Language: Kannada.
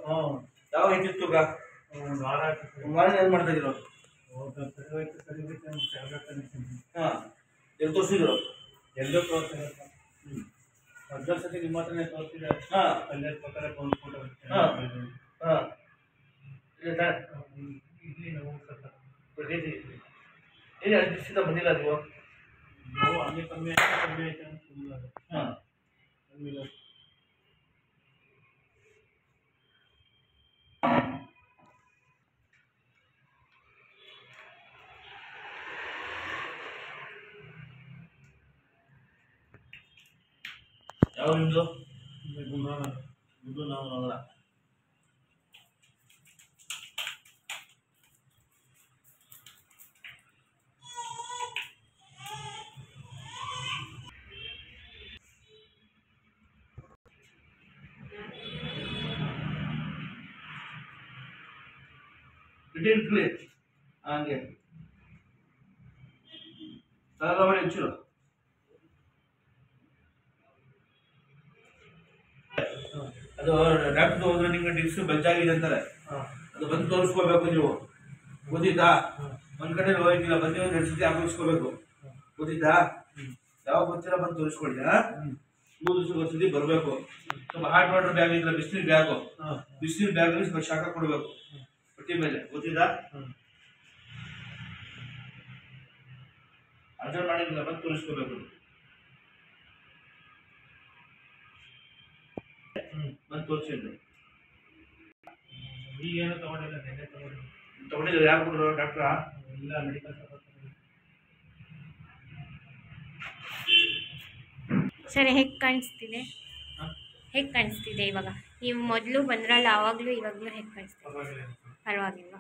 ಹ್ಮ್ ಯಾವ ಇದ್ದಿತ್ತು ಈಗ ಒಂದು ವಾರ ಆಯ್ತು ಮಾರನೇ ಏನು ಮಾಡ್ತಾ ಇದ್ರು? ಸರಿ ಹೋಯ್ತು ಸರಿ ಹೋಯ್ತು ಅಂತ ಹೇಳ್ಬೇಕಂತೀನಿ. ಹಾಂ ಎಲ್ಲಿ ತೋರಿಸಿದ್ರು? ಎಲ್ಲೋ ತೋರಿಸಿಲ್ಲ ಮೊದಲ ಸತಿ ನಿಮ್ಮ ಹತ್ರನೇ ತೋರಿಸಿದೆ. ಹಾಂ ಅಲ್ಲೇ ಪ್ರಕಾರ ಕೊಂಡ್ಕೊಂಡು ಹಾಂ ಹಾಂ ಇಲ್ಲಿ ನೋವು ಸ್ವಲ್ಪ ಏನು 2 ದಿವಸದಿಂದ ಬಂದಿಲ್ಲ ನೀವು? ನೋವು ಹಂಗೆ ಕಮ್ಮಿ ಆಯ್ತು ಅಂತ ಸುಮ್ಮನೆ ಅದು ಹಾಂ ಕಮ್ಮಿ ಇಲ್ಲ. ಯಾವ ನಿಮ್ಮದು? ಗುಂಡ್ರಾನ ಇದು ನಾವು ನೋಡೋಣ. ಇಟ್ಟಿರ್ಲಿ ಹಂಗೆ ತಲೆಲ್ಲ ಮಾಡಿ ಹಂಚಿರು. ಅದು ಡಾಕ್ಟರ್ ಹೋದ್ರೆ ನಿಮ್ಗೆ ಡಿಸ್ಕ್ ಬೆಚ್ಚಾಗಿದೆ ಅಂತಾರೆ. ಅದು ಬಂದು ತೋರಿಸ್ಕೋಬೇಕು ನೀವು, ಗೊತ್ತಿದ್ದಾ? ಒಂದ್ ಕಡೆ ಹೋಗಿಲ್ಲ, ಬಂದು 2 ಸತಿ ಹಾಕಿಸ್ಕೋಬೇಕು, ಗೊತ್ತಿದ್ದಾ? ಯಾವಾಗ ಗೊತ್ತಿಲ್ಲ ಬಂದು ತೋರಿಸ್ಕೊಳ್ಳಿ. 3 ದಿವಸಕ್ಕೆ ಒಂದ್ಸತಿ ಬರಬೇಕು. ಸ್ವಲ್ಪ ಹಾಟ್ ವಾಟರ್ ಬ್ಯಾಗ್ ಇದ್ರೆ ಬಿಸಿನೀರು ಬ್ಯಾಗು, ಬಿಸಿನೀರು ಬ್ಯಾಗಲ್ಲಿ ಸ್ವಲ್ಪ ಶಾಖ ಕೊಡಬೇಕು ಹೊಟ್ಟೆ ಮೇಲೆ, ಗೊತ್ತಿದ್ದಾ? ಅರ್ಜೆಂಟ್ ಮಾಡಿಲ್ಲ ಬಂದು ತೋರಿಸ್ಕೋಬೇಕು. ಬಂದು ತೋರಿಸಿದ್ರು. ಈಗೇನು ತಗೊಂಡಿಲ್ಲ, ನೆನ್ನೆ ತಗೊಂಡಿದ್ರು. ಯಾರು ಕೊಟ್ಟರು? ಡಾಕ್ಟ್ರಾ? ಇಲ್ಲ, ಮೆಡಿಕಲ್ ಶಾಪ್. ಸರಿ, ಹೇಗೆ ಕಾಣಿಸ್ತಿದೆ? ಹೇಗೆ ಕಾಣಿಸ್ತಿದೆ ಇವಾಗ? ನೀವು ಮೊದಲು ಬಂದ್ರಲ್ಲ ಆವಾಗಲೂ ಇವಾಗಲೂ ಹೇಗೆ ಕಾಣಿಸ್ತಿದೆ? ಪರವಾಗಿಲ್ಲ. ಪರವಾಗಿಲ್ವಾ?